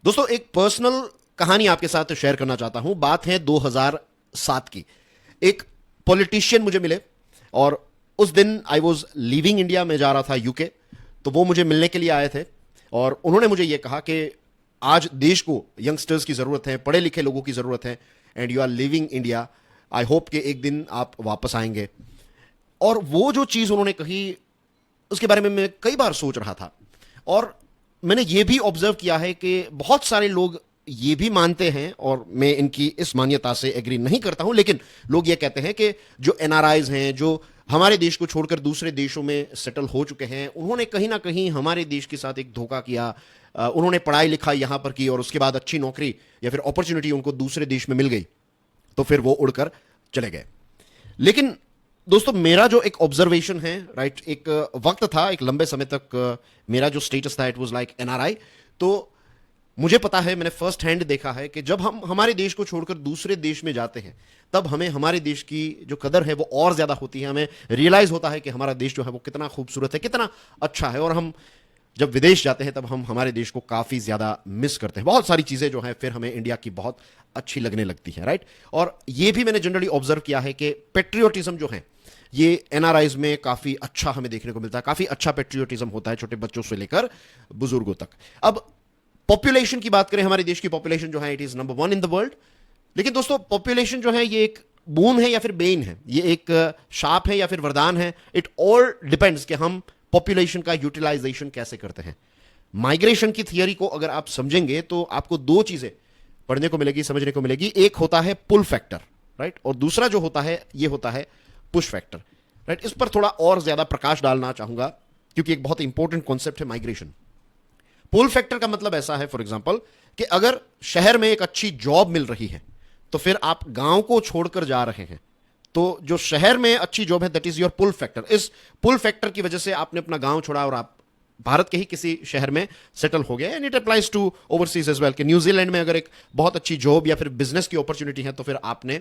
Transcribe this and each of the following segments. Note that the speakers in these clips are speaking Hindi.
दोस्तों एक पर्सनल कहानी आपके साथ शेयर करना चाहता हूं। बात है 2007 की। एक पॉलिटिशियन मुझे मिले और उस दिन आई वॉज लीविंग इंडिया में जा रहा था यूके। तो वो मुझे मिलने के लिए आए थे और उन्होंने मुझे ये कहा कि आज देश को यंगस्टर्स की जरूरत है, पढ़े लिखे लोगों की जरूरत है, and you are living India. I hope कि एक दिन आप वापस आएंगे। और वो जो चीज उन्होंने कही उसके बारे में मैं कई बार सोच रहा था और मैंने ये भी ऑब्जर्व किया है कि बहुत सारे लोग ये भी मानते हैं, और मैं इनकी इस मान्यता से एग्री नहीं करता हूं, लेकिन लोग ये कहते हैं कि जो एनआरआईज हैं, जो हमारे देश को छोड़कर दूसरे देशों में सेटल हो चुके हैं, उन्होंने कहीं ना कहीं हमारे देश के साथ एक धोखा किया। उन्होंने पढ़ाई लिखाई यहां पर की और उसके बाद अच्छी नौकरी या फिर अपॉर्चुनिटी उनको दूसरे देश में मिल गई, तो फिर वो उड़कर चले गए। लेकिन दोस्तों मेरा जो एक ऑब्जर्वेशन है, राइट, एक वक्त था, एक लंबे समय तक मेरा जो स्टेटस था इट वाज लाइक एनआरआई। तो मुझे पता है, मैंने फर्स्ट हैंड देखा है कि जब हम हमारे देश को छोड़कर दूसरे देश में जाते हैं तब हमें हमारे देश की जो कदर है वो और ज्यादा होती है। हमें रियलाइज होता है कि हमारा देश जो है वो कितना खूबसूरत है, कितना अच्छा है। और हम जब विदेश जाते हैं तब हम हमारे देश को काफी ज्यादा मिस करते हैं। बहुत सारी चीजें जो हैं फिर हमें इंडिया की बहुत अच्छी लगने लगती है, राइट। और ये भी मैंने जनरली ऑब्जर्व किया है कि पेट्रियोटिज्म जो है ये एनआरआईज में काफी अच्छा हमें देखने को मिलता है। काफी अच्छा पेट्रियोटिज्म होता है, छोटे बच्चों से लेकर बुजुर्गों तक। अब पॉपुलेशन की बात करें, हमारे देश की पॉपुलेशन जो है it is number 1 in the world. लेकिन दोस्तों पॉपुलेशन जो है ये एक बून है या फिर बेन है, ये एक शाप है या फिर वरदान है। इट ऑल डिपेंड्स कि हम पॉपुलेशन का यूटिलाइजेशन कैसे करते हैं। माइग्रेशन की थियरी को अगर आप समझेंगे तो आपको दो चीजें पढ़ने को मिलेगी, समझने को मिलेगी। एक होता है पुल फैक्टर, राइट, और दूसरा जो होता है ये होता है पुश फैक्टर, राइट। इस पर थोड़ा और ज्यादा प्रकाश डालना चाहूंगा क्योंकि एक बहुत इंपॉर्टेंट कॉन्सेप्ट है माइग्रेशन। पुल फैक्टर का मतलब ऐसा है, फॉर एग्जांपल, कि अगर शहर में एक अच्छी जॉब मिल रही है तो फिर आप गांव को छोड़कर जा रहे हैं, तो जो शहर में अच्छी जॉब है that is your pull factor. इस पुल फैक्टर की वजह से आपने अपना गांव छोड़ा और आप भारत के ही किसी शहर में सेटल हो गए। And it applies to overseas as well, कि न्यूजीलैंड में अगर एक बहुत अच्छी जॉब या फिर बिजनेस की अपॉर्चुनिटी है तो फिर आपने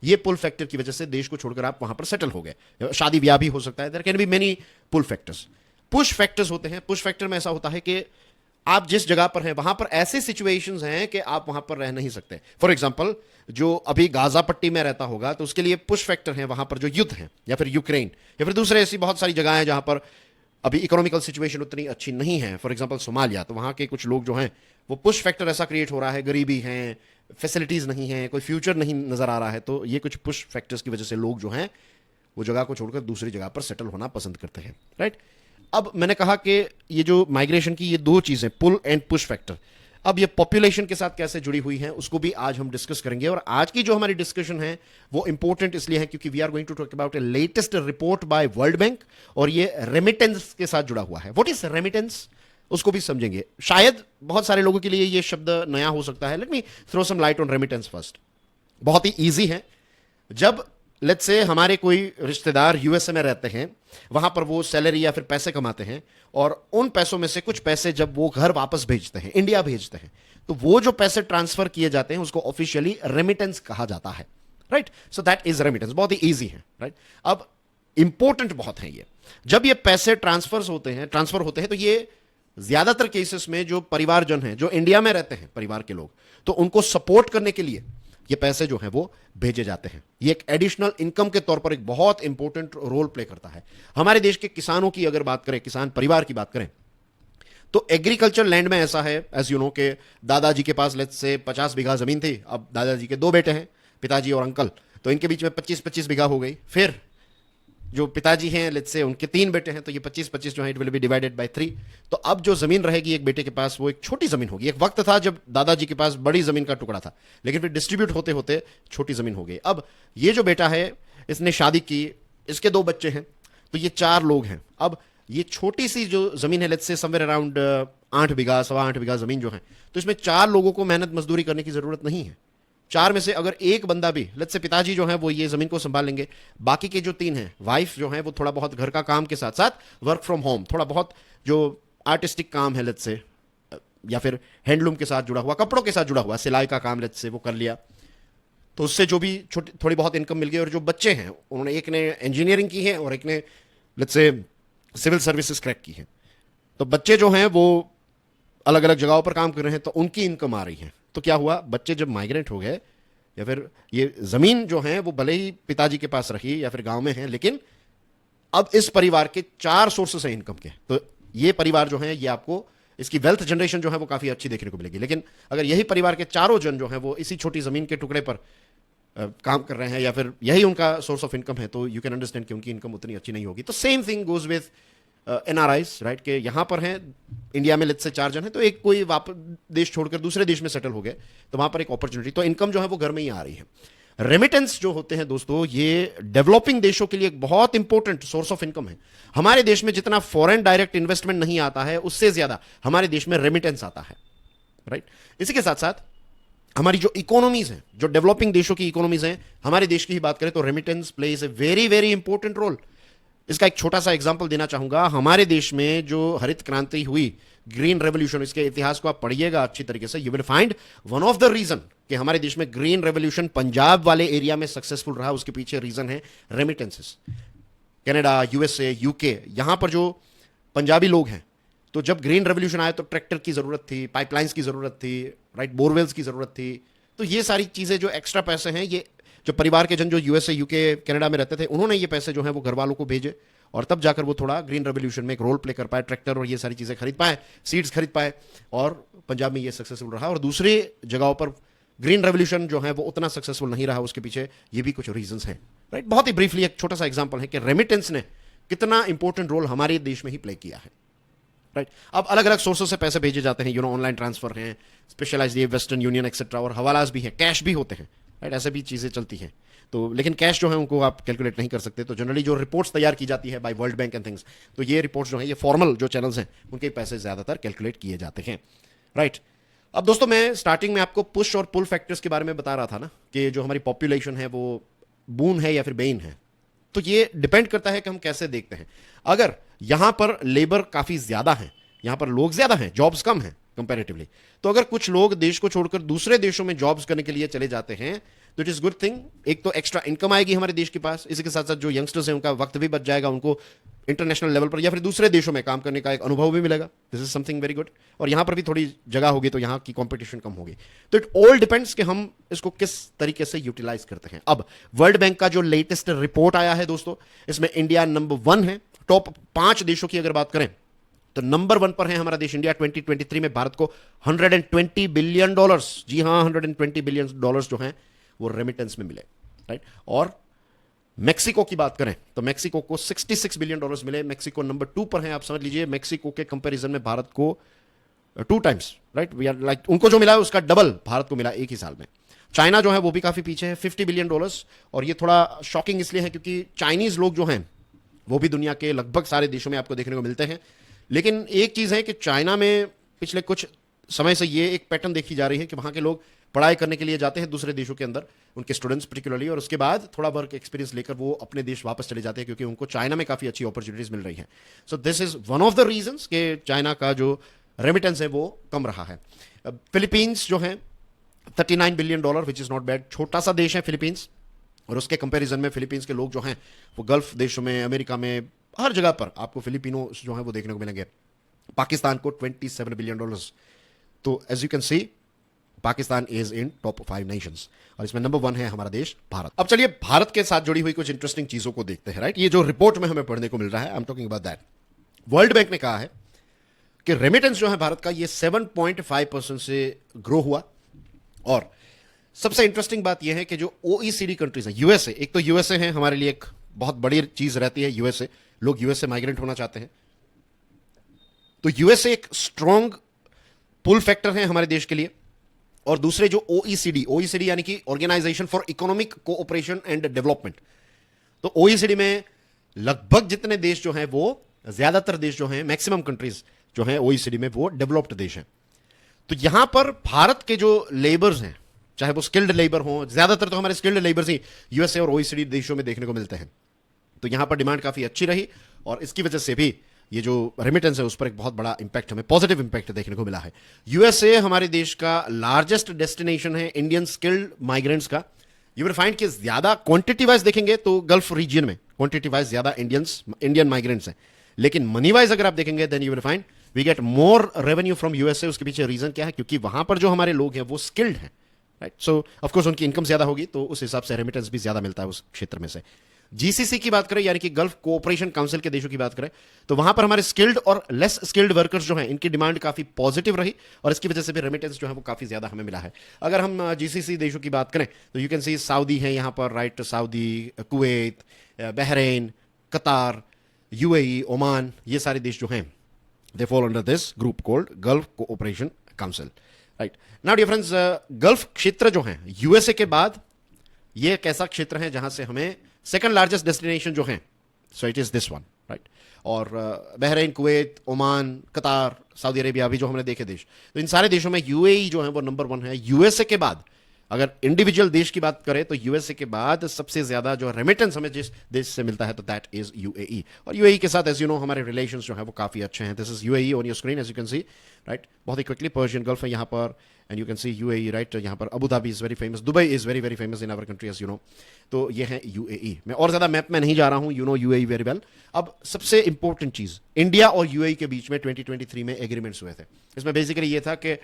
ये पुल फैक्टर की वजह से देश को छोड़कर आप वहां पर सेटल हो गए। शादी ब्याह भी हो सकता है। There can be many pull factors. Push factors होते हैं। पुश फैक्टर में ऐसा होता है कि आप जिस जगह पर हैं वहां पर ऐसे सिचुएशंस हैं कि आप वहां पर रह नहीं सकते। फॉर एग्जांपल, जो अभी गाजा पट्टी में रहता होगा तो उसके लिए पुश फैक्टर है वहां पर जो युद्ध है, या फिर यूक्रेन, या फिर दूसरे ऐसी बहुत सारी जगह हैं जहां पर अभी इकोनॉमिकल सिचुएशन उतनी अच्छी नहीं है। फॉर एग्जांपल सोमालिया, तो वहां के कुछ लोग जो हैं वो पुश फैक्टर ऐसा क्रिएट हो रहा है, गरीबी है, फैसिलिटीज नहीं है, कोई फ्यूचर नहीं नजर आ रहा है, तो ये कुछ पुश फैक्टर्स की वजह से लोग जो हैं वो जगह को छोड़कर दूसरी जगह पर सेटल होना पसंद करते हैं, राइट। अब मैंने कहा कि ये जो माइग्रेशन की ये दो चीजें, पुल एंड पुश फैक्टर, अब ये पॉपुलेशन के साथ कैसे जुड़ी हुई हैं उसको भी आज हम डिस्कस करेंगे। और आज की जो हमारी डिस्कशन है वो इंपॉर्टेंट इसलिए है क्योंकि we are going to talk about a latest report by World Bank, और ये रेमिटेंस के साथ जुड़ा हुआ है। व्हाट इज रेमिटेंस, उसको भी समझेंगे। शायद बहुत सारे लोगों के लिए ये शब्द नया हो सकता है। Let me throw some light on remittance first. बहुत ही ईजी है। जब लेट्स से हमारे कोई रिश्तेदार यूएसए में रहते हैं, वहां पर वो सैलरी या फिर पैसे कमाते हैं, और उन पैसों में से कुछ पैसे जब वो घर वापस भेजते हैं, इंडिया भेजते हैं, तो वो जो पैसे ट्रांसफर किए जाते हैं उसको ऑफिशियली रेमिटेंस कहा जाता है, right. So that is remittance. बहुत ही ईजी है, राइट। अब इंपॉर्टेंट बहुत है ये। जब ये पैसे ट्रांसफर होते हैं तो ये ज्यादातर केसेस में जो परिवारजन हैं, जो इंडिया में रहते हैं परिवार के लोग, तो उनको सपोर्ट करने के लिए ये पैसे जो हैं वो भेजे जाते हैं। ये एक एडिशनल इनकम के तौर पर एक बहुत इंपॉर्टेंट रोल प्ले करता है। हमारे देश के किसानों की अगर बात करें, किसान परिवार की बात करें, तो एग्रीकल्चर लैंड में ऐसा है, एज यू नो, के दादाजी के पास लेट्स से 50 बीघा जमीन थी। अब दादाजी के दो बेटे हैं, पिताजी और अंकल, तो इनके बीच में 25-25 बीघा हो गई। फिर जो पिताजी हैं लेट्स से उनके 3 बेटे हैं, तो ये 25-25 जो है it will be divided by 3। तो अब जो जमीन रहेगी एक बेटे के पास वो एक छोटी जमीन होगी। एक वक्त था जब दादाजी के पास बड़ी जमीन का टुकड़ा था, लेकिन फिर डिस्ट्रीब्यूट होते होते छोटी जमीन हो गई। अब ये जो बेटा है इसने शादी की, इसके 2 बच्चे हैं, तो ये 4 लोग हैं। अब ये छोटी सी जो जमीन है लेट्स से समवेयर अराउंड 8 बीघा, 8.25 बीघा जमीन जो है, तो इसमें 4 लोगों को मेहनत मजदूरी करने की जरूरत नहीं है। 4 में से अगर एक बंदा भी, लेट्स से पिताजी जो है वो ये जमीन को संभाल लेंगे, बाकी के जो 3 हैं, वाइफ जो है वो थोड़ा बहुत घर का काम के साथ साथ वर्क फ्रॉम होम, थोड़ा बहुत जो आर्टिस्टिक काम है लेट्स से, या फिर हैंडलूम के साथ जुड़ा हुआ, कपड़ों के साथ जुड़ा हुआ सिलाई का काम लेट्स से वो कर लिया, तो उससे जो भी थोड़ी बहुत इनकम मिल गई। और जो बच्चे हैं उन्होंने, एक ने इंजीनियरिंग की है और एक ने let's say civil services crack की है, तो बच्चे जो हैं वो अलग अलग जगहों पर काम कर रहे हैं, तो उनकी इनकम आ रही है। तो क्या हुआ, बच्चे जब माइग्रेट हो गए, या फिर ये जमीन जो है वो भले ही पिताजी के पास रही या फिर गांव में है, लेकिन अब इस परिवार के 4 सोर्सेस हैं इनकम के। तो ये परिवार जो है, ये आपको इसकी वेल्थ जनरेशन जो है वो काफी अच्छी देखने को मिलेगी। लेकिन अगर यही परिवार के चारों जन जो है वो इसी छोटी जमीन के टुकड़े पर काम कर रहे हैं, या फिर यही उनका सोर्स ऑफ इनकम है, तो यू कैन अंडरस्टैंड कि उनकी इनकम उतनी अच्छी नहीं होगी। तो same thing goes with NRIs, right, कि यहां पर हैं इंडिया में, लेट्स से 4 जन है, तो एक कोई वापस देश छोड़कर दूसरे देश में सेटल हो गए, तो वहां पर एक अपॉर्चुनिटी, तो इनकम जो है वो घर में ही आ रही है। रेमिटेंस जो होते हैं दोस्तों, ये डेवलपिंग देशों के लिए एक बहुत इंपॉर्टेंट सोर्स ऑफ इनकम है। हमारे देश में जितना फॉरेन डायरेक्ट इन्वेस्टमेंट नहीं आता है, उससे ज्यादा हमारे देश में रेमिटेंस आता है, राइट। इसी के साथ साथ हमारी जो इकोनॉमीज हैं, जो डेवलपिंग देशों की इकोनॉमीज हैं, हमारे देश की ही बात करें तो remittance plays a very very important role. इसका एक छोटा सा एग्जांपल देना चाहूंगा। हमारे देश में जो हरित क्रांति हुई, ग्रीन रेवोल्यूशन, इसके इतिहास को आप पढ़िएगा अच्छी तरीके से, you will find one of the reason कि हमारे देश में ग्रीन रेवोल्यूशन पंजाब वाले एरिया में सक्सेसफुल रहा, उसके पीछे रीजन है रेमिटेंसेस। कनाडा, यूएसए, यूके, यहां पर जो पंजाबी लोग हैं, तो जब ग्रीन रेवोल्यूशन आया तो ट्रैक्टर की जरूरत थी, पाइपलाइंस की जरूरत थी, राइट, बोरवेल्स की जरूरत थी। तो ये सारी चीजें, जो एक्स्ट्रा पैसे हैं, ये जो परिवार के जन जो यूएसए, यूके, कनाडा में रहते थे, उन्होंने ये पैसे जो है वो घर वालों को भेजे, और तब जाकर वो थोड़ा ग्रीन रेवोल्यूशन में एक रोल प्ले कर पाए, ट्रैक्टर और ये सारी चीजें खरीद पाए, सीड्स खरीद पाए, और पंजाब में ये सक्सेसफुल रहा। और दूसरी जगहों पर ग्रीन रेवोल्यूशन जो है वो उतना सक्सेसफुल नहीं रहा, उसके पीछे ये भी कुछ रीजंस हैं, राइट। बहुत ही ब्रीफली एक छोटा सा एग्जांपल है कि रेमिटेंस ने कितना इंपॉर्टेंट रोल हमारे देश में ही प्ले किया है, राइट। अब अलग अलग सोर्सों से पैसे भेजे जाते हैं, ऑनलाइन ट्रांसफर हैं, स्पेशलाइज्ड ये वेस्टर्न यूनियन एक्सेट्रा, और हवालास भी है, कैश भी होते हैं, राइट, ऐसे भी चीजें चलती हैं। तो लेकिन कैश जो है उनको आप कैलकुलेट नहीं कर सकते। तो जनरली जो रिपोर्ट्स तैयार की जाती है by World Bank and things, तो ये रिपोर्ट्स जो है, ये फॉर्मल जो चैनल्स हैं, उनके पैसे ज्यादातर कैलकुलेट किए जाते हैं, राइट। अब दोस्तों, मैं स्टार्टिंग में आपको पुश और पुल फैक्टर्स के बारे में बता रहा था ना, कि जो हमारी पॉपुलेशन है वो बून है या फिर बेइन है। तो ये डिपेंड करता है कि हम कैसे देखते हैं। अगर यहां पर लेबर काफी ज्यादा है, यहां पर लोग ज्यादा हैं, जॉब्स कम हैं कंपैरेटिवली, तो अगर कुछ लोग देश को छोड़कर दूसरे देशों में जॉब्स करने के लिए चले जाते हैं, तो इट इज गुड थिंग। एक तो एक्स्ट्रा इनकम आएगी हमारे देश के पास, इसी के साथ साथ जो यंगस्टर्स हैं उनका वक्त भी बच जाएगा, उनको इंटरनेशनल लेवल पर या फिर दूसरे देशों में काम करने का एक अनुभव भी मिलेगा। This is something very good. और यहां पर भी थोड़ी जगह होगी, तो यहां की कंपटीशन कम होगी। तो इट ऑल डिपेंड्स कि हम इसको किस तरीके से यूटिलाइज करते हैं। अब वर्ल्ड बैंक का जो लेटेस्ट रिपोर्ट आया है दोस्तों, इसमें इंडिया नंबर 1 है। टॉप 5 देशों की अगर बात करें, तो नंबर 1 पर है हमारा देश इंडिया। 2023 में भारत को $120 बिलियन, जी हां, $120 बिलियन जो हैं वो रेमिटेंस में मिले, राइट। और मेक्सिको की बात करें तो मेक्सिको को $66 बिलियन मिले। मेक्सिको नंबर 2 पर है। आप समझ लीजिए, मेक्सिको के कंपैरिजन में भारत को 2 times, right, we are like, उनको जो मिला है उसका डबल भारत को मिला एक ही साल में। चाइना जो है वो भी काफी पीछे है, $50 बिलियन। और ये थोड़ा शॉकिंग इसलिए है क्योंकि चाइनीज लोग जो हैं वो भी दुनिया के लगभग सारे देशों में आपको देखने को मिलते हैं। लेकिन एक चीज है कि चाइना में पिछले कुछ समय से ये एक पैटर्न देखी जा रही है कि वहां के लोग पढ़ाई करने के लिए जाते हैं दूसरे देशों के अंदर, उनके स्टूडेंट्स पर्टिकुलरली, और उसके बाद थोड़ा वर्क एक्सपीरियंस लेकर वो अपने देश वापस चले जाते हैं, क्योंकि उनको चाइना में काफी अच्छी अपॉर्चुनिटीज मिल रही हैं। So this is one of the reasons कि चाइना का जो रेमिटेंस है वो कम रहा है। फिलीपींस जो है $39 billion, which is not bad. छोटा सा देश है फिलीपींस, और उसके कंपैरिजन में फिलीपींस के लोग जो हैं वो गल्फ देशों में, अमेरिका में, हर जगह पर आपको फिलिपिनो जो है वो देखने को मिलेंगे। पाकिस्तान को $27 बिलियन। तो as you can see, Pakistan is in top 5 nations, और इसमें नंबर 1 है हमारा देश भारत। अब चलिए भारत के साथ जुड़ी हुई कुछ इंटरेस्टिंग चीजों को देखते हैं, राइट। ये जो रिपोर्ट में हमें पढ़ने को मिल रहा है, I am talking about that. World bank ने कहा है कि रेमिटेंस जो है भारत का, ये 7.5% से ग्रो हुआ। और सबसे इंटरेस्टिंग बात यह है कि जो ओईसीडी कंट्रीज है, यूएसए, एक तो यूएसए है हमारे लिए एक बहुत बड़ी चीज रहती है, यूएसए, लोग यूएसए माइग्रेट होना चाहते हैं, तो यूएसए एक स्ट्रॉन्ग पुल फैक्टर है हमारे देश के लिए। और दूसरे जो ओईसीडी यानी कि organization for economic cooperation and development, तो ओईसीडी में लगभग जितने देश जो हैं, वो ज्यादातर देश जो हैं, मैक्सिमम कंट्रीज जो हैं ओईसीडी में, वो डेवलप्ड देश हैं। तो यहां पर भारत के जो लेबर्स हैं, चाहे वो स्किल्ड लेबर हो, ज्यादातर तो हमारे स्किल्ड लेबर्स ही यूएसए और ओईसीडी देशों में देखने को मिलते हैं, तो यहां पर डिमांड काफी अच्छी रही, और इसकी वजह से भी ये जो रेमिटेंस है उस पर एक बहुत बड़ा इंपैक्ट, हमें पॉजिटिव इंपैक्ट देखने को मिला है। यूएसए हमारे देश का लार्जेस्ट डेस्टिनेशन है इंडियन स्किल्ड माइग्रेंट्स का। यू विल फाइंड कि ज्यादा क्वांटिटी वाइज देखेंगे तो गल्फ रीजन में क्वांटिटी वाइज ज्यादा इंडियन माइग्रेंट्स हैं, लेकिन मनी वाइज अगर आप देखेंगे then you will find we get more revenue from USA. उसके पीछे रीजन क्या है? क्योंकि वहां पर जो हमारे लोग हैं वो स्किल्ड हैं, राइट? सो ऑफकोर्स उनकी इनकम ज्यादा होगी, तो उस हिसाब से रेमिटेंस भी ज्यादा मिलता है उस क्षेत्र में से। जीसीसी की बात करें, यानी कि गल्फ कोऑपरेशन काउंसिल के देशों की बात करें, तो वहां पर हमारे स्किल्ड और लेस स्किल्ड वर्कर्स जो हैं, इनकी डिमांड काफी पॉजिटिव रही, और इसकी वजह से भी रेमिटेंस जो है वो काफी ज्यादा हमें मिला है। अगर हम जीसीसी देशों की बात करें तो यू कैन सी सऊदी है यहाँ पर, right? Saudi, Kuwait, Bahrain, Qatar, UAE, Oman, ये सारे देश जो हैं they fall under this group called Gulf Cooperation Council, right? Now dear friends, Gulf क्षेत्र जो है यूएसए के बाद ये एक ऐसा क्षेत्र है जहां से हमें सेकंड लार्जेस्ट डेस्टिनेशन जो है, so it is this one, right? और बहरीन, कुवैत, ओमान, कतार, सऊदी अरेबिया, अभी जो हमने देखे देश, तो इन सारे देशों में यूएई जो है वो नंबर 1 है। यूएसए के बाद अगर इंडिविजुअल देश की बात करें तो यूएसए के बाद सबसे ज्यादा जो रेमिटेंस हमें जिस देश से मिलता है तो दैट इज यूएई। और यूएई के साथ एज यू नो हमारे रिलेशंस जो है वो काफी अच्छे हैं। This is UAE on your screen as you can see, right? बहुत ही क्विकली पर्शियन गल्फ है यहाँ पर, and you can see UAE, right? यहाँ पर Abu Dhabi is very famous, Dubai is very very famous in our country as you know. तो ये है यूएई। मैं और ज्यादा मैप में नहीं जा रहा हूं, you know UAE very well. अब सबसे इंपॉर्टेंट चीज, इंडिया और यूएई के बीच में 2023 में एग्रीमेंट्स हुए थे। इसमें बेसिकली ये था कि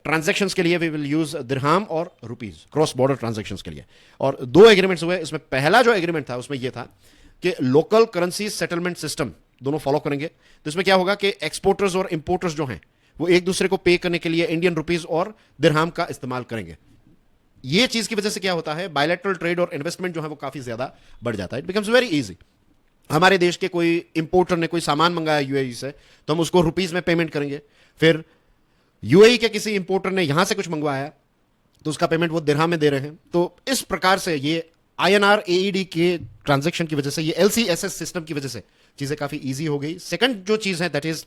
ट्रांजैक्शंस के लिए वी विल यूज दिरहाम और रुपीज, क्रॉस बॉर्डर ट्रांजैक्शंस के लिए। और 2 एग्रीमेंट्स हुए। इसमें पहला जो एग्रीमेंट था उसमें यह था कि लोकल करेंसी सेटलमेंट सिस्टम दोनों फॉलो करेंगे। तो इसमें क्या होगा कि एक्सपोर्टर्स और इंपोर्टर्स जो हैं वो एक दूसरे को पे करने के लिए इंडियन रुपीज और दिरहाम का इस्तेमाल करेंगे। ये चीज की वजह से क्या होता है, बायलैटरल ट्रेड और इन्वेस्टमेंट जो है वो काफी ज्यादा बढ़ जाता है। It becomes very easy. हमारे देश के कोई इंपोर्टर ने कोई सामान मंगाया यूएई से, तो हम उसको रुपीज में पेमेंट करेंगे। फिर यूएई के किसी इंपोर्टर ने यहां से कुछ मंगवाया तो उसका पेमेंट वो दिरहाम में दे रहे हैं। तो इस प्रकार से ये आईएनआर एईडी के ट्रांजैक्शन की वजह से, ये एलसीएसएस सिस्टम की वजह से चीजें काफी इजी हो गई। सेकंड जो चीज है that is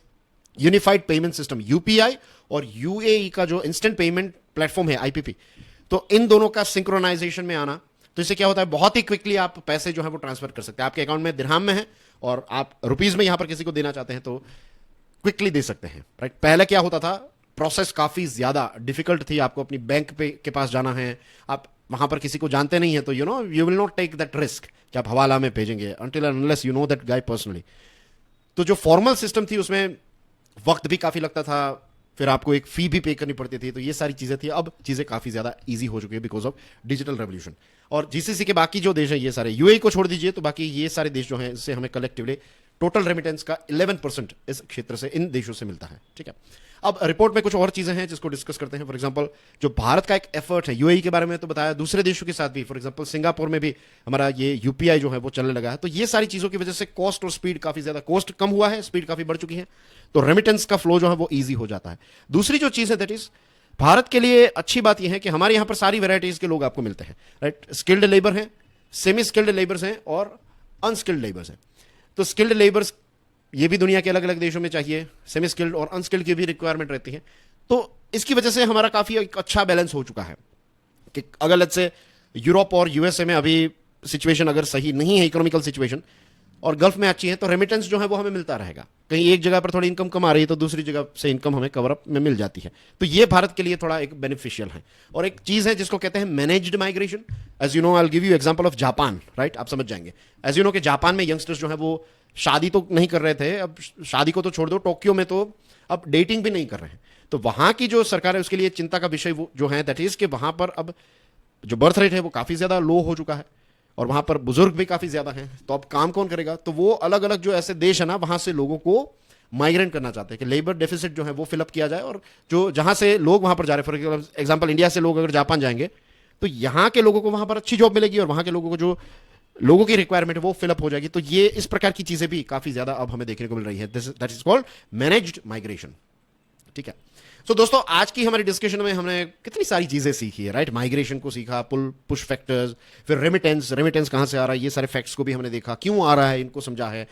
unified payment system, UPI, और यूएई का जो इंस्टेंट पेमेंट प्लेटफॉर्म है आईपीपी। तो इन दोनों का सिंक्रोनाइजेशन में आना, तो इससे क्या होता है, बहुत ही क्विकली आप पैसे जो है वो ट्रांसफर कर सकते हैं। आपके अकाउंट में दिरहाम में है और आप रुपीज में यहां पर किसी को देना चाहते हैं तो क्विकली दे सकते हैं, राइट? पहले क्या होता था, प्रोसेस काफी ज्यादा डिफिकल्ट थी। आपको अपनी बैंक पे के पास जाना है, आप वहां पर किसी को जानते नहीं है, तो you know you will not take that risk कि आप हवाला में भेजेंगे until unless you know that guy personally. तो जो फॉर्मल सिस्टम थी उसमें वक्त भी काफी लगता था, फिर आपको एक फी भी पे करनी पड़ती थी। तो ये सारी चीजें थी। अब चीजें काफी ज्यादा इजी हो चुकी है बिकॉज ऑफ डिजिटल रेवोल्यूशन। और जीसीसी के बाकी जो देश हैं ये सारे, यूएई को छोड़ दीजिए, तो बाकी ये सारे देश जो हैं इससे हमें कलेक्टिवली टोटल रेमिटेंस का 11% इस क्षेत्र से, इन देशों से मिलता है, ठीक है? अब रिपोर्ट में कुछ और चीजें हैं जिसको डिस्कस करते हैं। फॉर एग्जांपल जो भारत का एक एफर्ट है, यूएई के बारे में तो बताया, दूसरे देशों के साथ भी, फॉर एग्जांपल सिंगापुर में भी हमारा ये यूपीआई जो है वो चलने लगा है। तो ये सारी चीजों की वजह से कॉस्ट और स्पीड काफी ज्यादा, कॉस्ट कम हुआ है, स्पीड काफी बढ़ चुकी है, तो रेमिटेंस का फ्लो जो है वो ईजी हो जाता है। दूसरी जो चीज है दैट इज, भारत के लिए अच्छी बात यह है कि हमारे यहां पर सारी वेराइटीज के लोग आपको मिलते हैं, राइट? स्किल्ड लेबर हैं, सेमी स्किल्ड लेबर्स हैं और अनस्किल्ड लेबर्स हैं। तो स्किल्ड लेबर्स ये भी दुनिया के अलग अलग देशों में चाहिए, सेमी स्किल्ड और अनस्किल्ड की भी रिक्वायरमेंट रहती है। तो इसकी वजह से हमारा काफी एक अच्छा बैलेंस हो चुका है कि अगर लेट्स से यूरोप और यूएसए में अभी सिचुएशन अगर सही नहीं है, इकोनॉमिकल सिचुएशन, और गल्फ में अच्छी है, तो रेमिटेंस जो है वो हमें मिलता रहेगा। कहीं एक जगह पर थोड़ी इनकम कम आ रही है तो दूसरी जगह से इनकम हमें कवर अप में मिल जाती है। तो ये भारत के लिए थोड़ा एक बेनिफिशियल है। और एक चीज है जिसको कहते हैं managed migration. As you know, I will give you example of Japan, right? आप समझ जाएंगे। एज यू नो कि जापान में यंगस्टर्स जो है वो शादी तो नहीं कर रहे थे, अब शादी को तो छोड़ दो, टोक्यो में तो अब डेटिंग भी नहीं कर रहे हैं। तो वहां की जो सरकार है उसके लिए चिंता का विषय वो जो है दैट इज कि वहां पर अब जो बर्थ रेट है वो काफी ज्यादा लो हो चुका है और वहां पर बुजुर्ग भी काफी ज्यादा हैं। तो अब काम कौन करेगा? तो वो अलग अलग जो ऐसे देश है ना, वहां से लोगों को माइग्रेट करना चाहते हैं कि लेबर डेफिसिट जो है वो फिलअप किया जाए, और जो जहां से लोग वहां पर जा रहे हैं, फॉर एग्जाम्पल इंडिया से लोग अगर जापान जाएंगे तो यहां के लोगों को वहां पर अच्छी जॉब मिलेगी और वहां के लोगों को जो लोगों की रिक्वायरमेंट है वो फिलअप हो जाएगी। तो ये इस प्रकार की चीजें भी काफी ज्यादा अब हमें देखने को मिल रही है। That is called managed migration, ठीक है? सो दोस्तों, आज की हमारी डिस्कशन में हमने कितनी सारी चीजें सीखी है, राइट? माइग्रेशन को सीखा, पुल पुश फैक्टर्स, फिर रेमिटेंस कहां से आ रहा है, ये सारे फैक्ट्स को भी हमने देखा, क्यों आ रहा है इनको समझा है।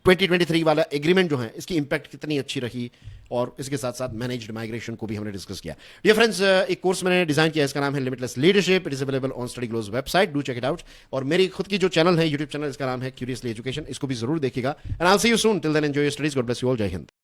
2023 वाला एग्रीमेंट जो है इसकी इंपैक्ट कितनी अच्छी रही, और इसके साथ साथ मैनेज्ड माइग्रेशन को भी हमने डिस्कस किया। डियर फ्रेंड्स, एक कोर्स मैंने डिजाइन किया, इसका नाम है limitless leadership. It is available on Study Glows website, do check it out. और मेरी खुद की जो चैनल है, यूट्यूब चैनल, इसका नाम है क्यूरियसली एजुकेशन, इसको भी जरूर देखिएगा। And I will see you soon. Till then enjoy your studies. God bless you all. जय हिंद।